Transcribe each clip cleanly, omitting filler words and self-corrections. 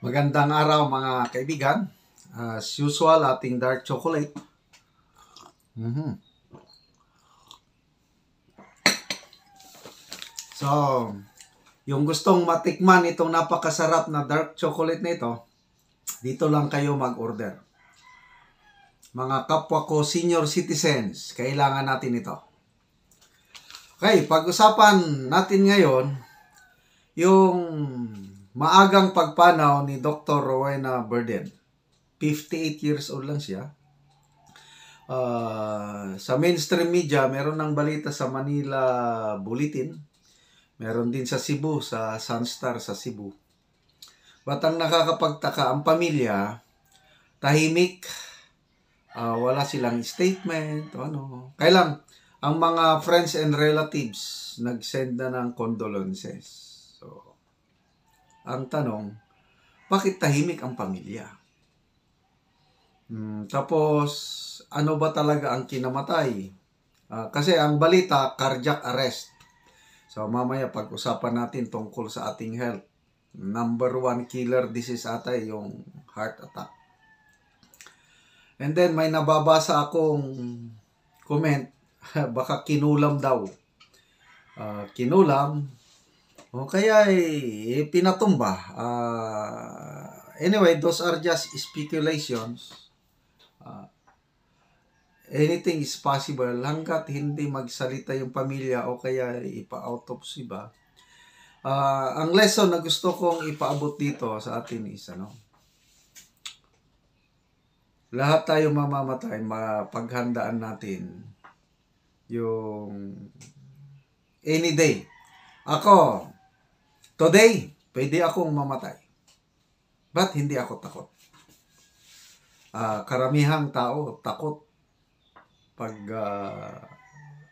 Magandang araw mga kaibigan. As usual, ating dark chocolate. So, yung gustong matikman itong napakasarap na dark chocolate na ito, dito lang kayo mag-order. Mga kapwa ko senior citizens, kailangan natin ito. Okay, pag-usapan natin ngayon yung maagang pagpanaw ni Dr. Rowena Burden. 58 years old lang siya. Sa mainstream media, meron ng balita sa Manila Bulletin. Meron din sa Cebu, sa Sunstar sa Cebu. But ang nakakapagtaka, ang pamilya, tahimik, wala silang statement, Kailang, ang mga friends and relatives nag-send na ng condolences. So, ang tanong, bakit tahimik ang pamilya? Tapos, ano ba talaga ang kinamatay? Kasi ang balita, cardiac arrest. So, mamaya pag-usapan natin tungkol sa ating health. Number 1 killer disease ata yung heart attack. And then, may nababasa akong comment, baka kinulam daw. Kinulam, o kaya pinatumba. Anyway, those are just speculations. Anything is possible hanggat hindi magsalita yung pamilya o kaya ipa-autopsy ba. Ang lesson na gusto kong ipaabot dito sa atin is lahat tayo mamamatay, mapaghandaan natin yung any day. Ako, today, pwede akong mamatay. But hindi ako takot. Karamihang tao, takot pag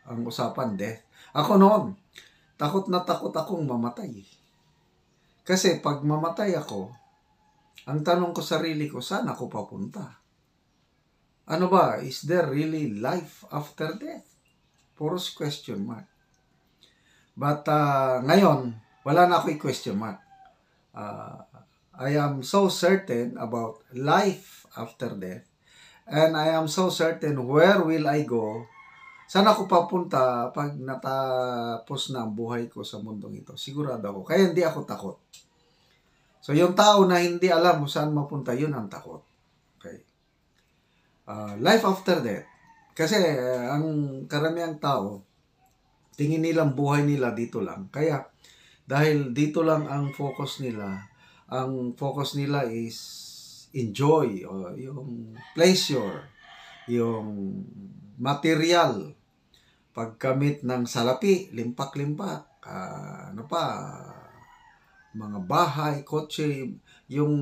ang usapan death. Ako noon, takot na takot akong mamatay. Kasi pag mamatay ako, ang tanong ko sarili ko, saan ako papunta? Ano ba? Is there really life after death? Puros question mark. But ngayon, wala na ako i-question mark. I am so certain about life after death. And I am so certain where will I go. Saan ako papunta pag natapos na ang buhay ko sa mundong ito? Sigurado ako. Kaya hindi ako takot. So yung tao na hindi alam kung saan mapunta, yun ang takot. Okay. Life after death. Kasi ang karamihang tao, tingin nilang buhay nila dito lang. Kaya, dahil dito lang ang focus nila is enjoy, o yung pleasure, yung material, pagkamit ng salapi, limpak-limpak, mga bahay, kotse, yung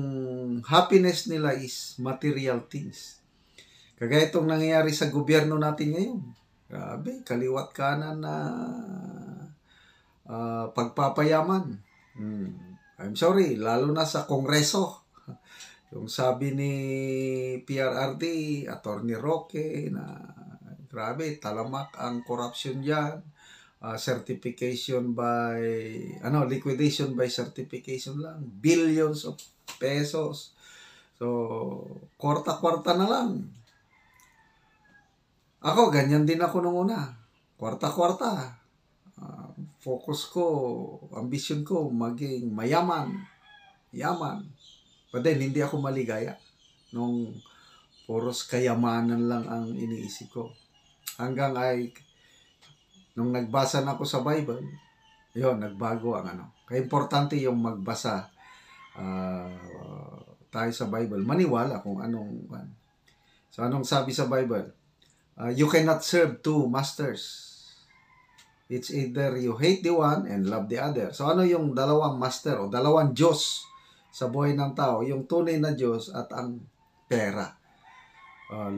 happiness nila is material things. Kagaya itong nangyayari sa gobyerno natin ngayon. Grabe, kaliwat kanan na pagpapayaman. I'm sorry, lalo na sa Kongreso. Yung sabi ni PRRD, Attorney Roque, na grabe, talamak ang corruption dyan. Certification by, liquidation by certification lang. Billions of pesos. So, kwarta-kwarta na lang. Ako, ganyan din ako nung una. Kwarta-kwarta. Focus ko, ambition ko, maging mayaman. Yaman. But then, hindi ako maligaya. Nung puros kayamanan lang ang iniisip ko. Hanggang nung nagbasa na ako sa Bible, yun, nagbago ang Kaya importante yung magbasa tayo sa Bible. Maniwala kung anong. So, anong sabi sa Bible? You cannot serve two masters. It's either you hate the one and love the other. So ano yung dalawang master o dalawang Diyos sa buhay ng tao? Yung tunay na Diyos at ang pera.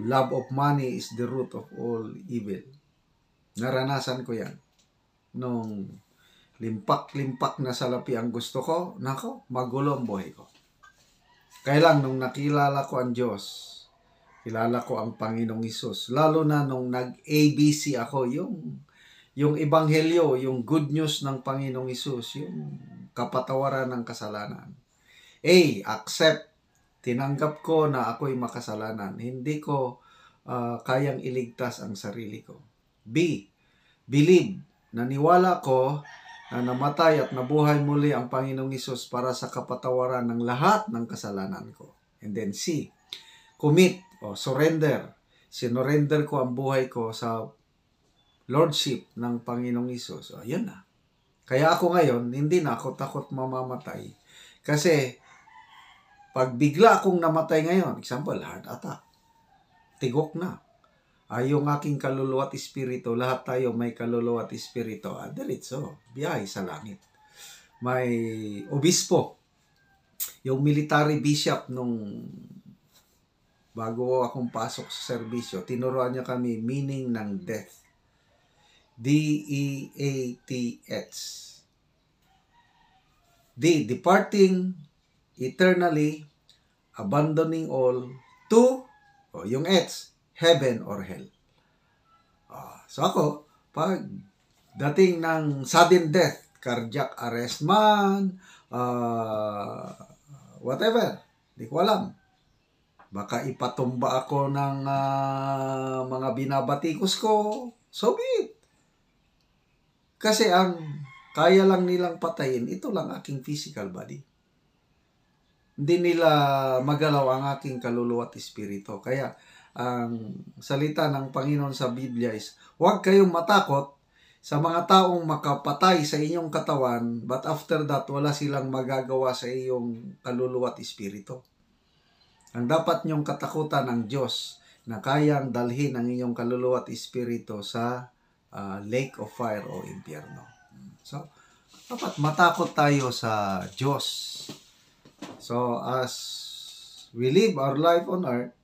Love of money is the root of all evil. Naranasan ko yan. Nung limpak-limpak na salapi ang gusto ko, magulo ang buhay ko. Kaya lang nung nakilala ko ang Diyos, kilala ko ang Panginoong Hesus. Lalo na nung nag-ABC ako, yung ebanghelyo, yung good news ng Panginoong Hesus, yung kapatawaran ng kasalanan. A. Accept. Tinanggap ko na ako'y makasalanan. Hindi ko kayang iligtas ang sarili ko. B. Believe. Naniwala ko na namatay at nabuhay muli ang Panginoong Hesus para sa kapatawaran ng lahat ng kasalanan ko. And then C. Commit o surrender. Sinurrender ko ang buhay ko sa Lordship ng Panginoong Hesus. O, yun na. Kaya ako ngayon, hindi na ako takot mamamatay. Kasi, pag bigla akong namatay ngayon, example, heart attack, tigok na. Yung aking kaluluwa at espiritu, lahat tayo may kaluluwa at espiritu. Diretso, biyahe sa langit. May obispo, yung military bishop nung bago akong pasok sa serbisyo, tinuruan niya kami meaning ng death. D-E-A-T-H. D. Departing eternally, abandoning all to, yung H, heaven or hell. So ako, pag dating ng sudden death, cardiac arrest man, whatever, di ko alam. Baka ipatumba ako ng mga binabatikos ko, so be it. Kasi ang kaya lang nilang patayin, ito lang aking physical body. Hindi nila magalaw ang aking kaluluwa at espiritu. Kaya ang salita ng Panginoon sa Biblia is, huwag kayong matakot sa mga taong makapatay sa inyong katawan, but after that, wala silang magagawa sa iyong kaluluwa at espiritu. Ang dapat niyong katakutan ng Diyos na kayang dalhin ang inyong kaluluwa at espiritu sa lake of fire o impyerno. So, dapat matakot tayo sa Diyos. So, as we live our life on earth,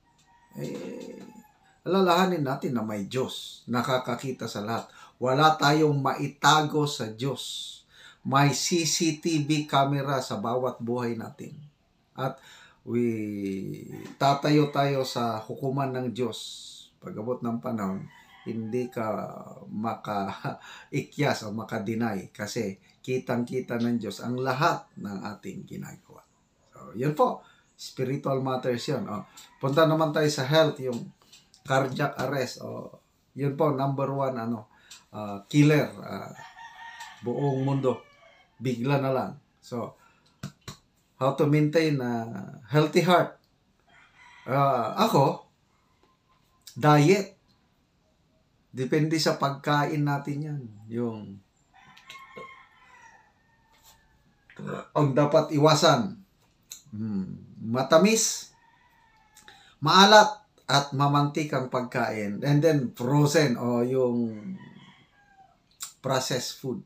alalahanin natin na may Diyos, nakakakita sa lahat. Wala tayong maitago sa Diyos. May CCTV camera sa bawat buhay natin. At tatayo tayo sa hukuman ng Diyos. Pag-abot ng panahon, hindi ka maka-ikyas o maka-deny kasi kitang-kita ng Diyos ang lahat ng ating ginagawa. So, yun po. Spiritual matters yun. Punta naman tayo sa health, yung cardiac arrest. Yun po, number one, killer. Buong mundo. Bigla na lang. So, how to maintain a healthy heart. Ako, diet. Depende sa pagkain natin yan. Ang dapat iwasan. Matamis, maalat, at mamantikang pagkain. And then, frozen o yung processed food.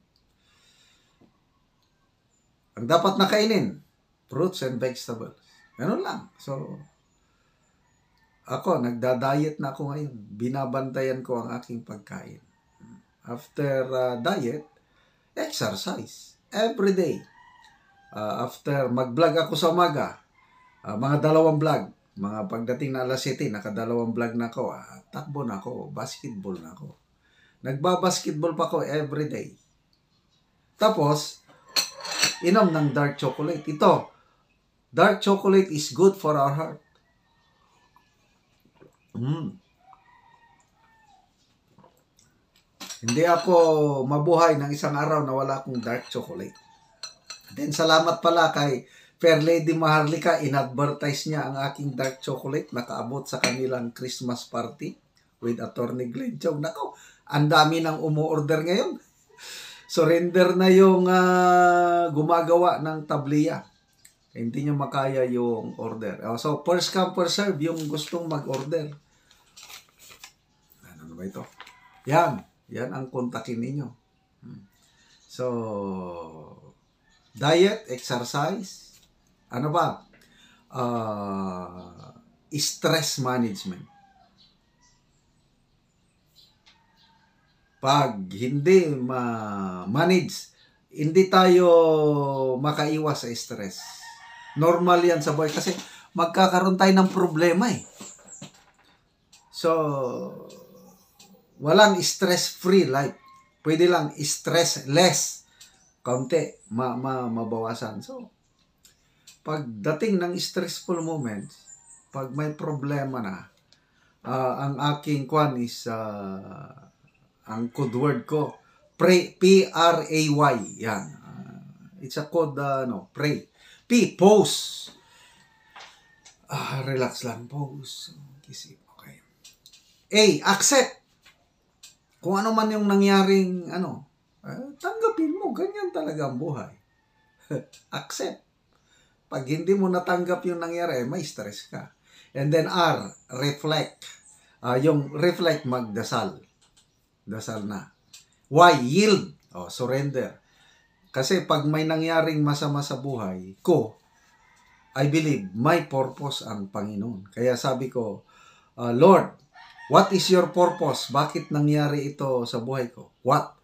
Ang dapat na kainin, fruits and vegetables. Ganun lang. So, ako, nagda-diet na ako ngayon. Binabantayan ko ang aking pagkain. After diet, exercise. Every day. After mag-vlog ako sa umaga, mga 2 vlog. Mga pagdating na alas 7, naka-2 vlog na ako. Takbo na ako. Basketball na ako. Nagbabasketball pa ako every day. Tapos, inom ng dark chocolate. Ito, dark chocolate is good for our heart. Hindi ako mabuhay ng isang araw na wala akong dark chocolate. Then salamat pala kay Fair Lady Maharlika, in-advertise niya ang aking dark chocolate, nakaabot sa kanilang Christmas party with Attorney Glenn Chong. Nako, ang dami nang umu-order ngayon. Surrender na yung gumagawa ng tabliya. Hindi niya makaya yung order. So, first come, first serve yung gustong mag-order. Ano ba ito? Yan ang kontakin ninyo. So, diet, exercise, ano ba? Stress management. Pag hindi ma-manage, hindi tayo makaiwas sa stress. Normal yan sa buhay kasi magkakaroon tayo ng problema eh. So, walang stress-free life. Pwede lang stress-less. Kaunti, mabawasan. So, pagdating ng stressful moments, pag may problema na, ang aking kwan is, ang code word ko, pray, P-R-A-Y, yan. It's a code, pray. P, pause. Relax lang, pause. Isip, okay. A, accept. Kung ano man yung nangyaring, tanggapin mo, ganyan talaga ang buhay. Accept. Pag hindi mo natanggap yung nangyari, may stress ka. And then R, reflect. Yung reflect, magdasal. Dasal na. Y, yield. Surrender. Kasi pag may nangyaring masama sa buhay ko, I believe may purpose ang Panginoon. Kaya sabi ko, Lord, what is your purpose? Bakit nangyari ito sa buhay ko? What?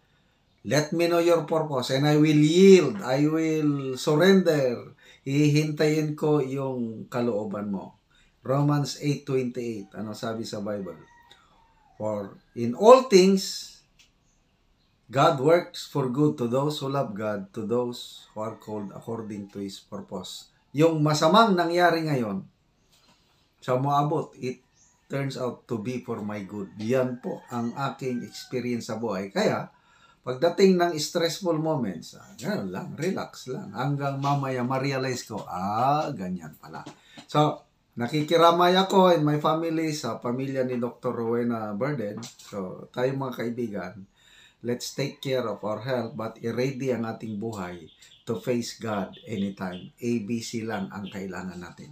Let me know your purpose and I will yield. I will surrender. Hihintayin ko yung kalooban mo. Romans 8:28. Ano sabi sa Bible? For in all things, God works for good to those who love God, to those who are called according to His purpose. Yung masamang nangyari ngayon, sa moabot, it turns out to be for my good. Yan po ang aking experience sa buhay. Kaya, pagdating ng stressful moments, gano'n lang, relax lang. Hanggang mamaya ma-realize ko, ganyan pala. So, nakikiramay ako and my family sa pamilya ni Dr. Rowena Burden. So, tayong mga kaibigan, let's take care of our health but i-ready ang ating buhay to face God anytime. ABC lang ang kailangan natin.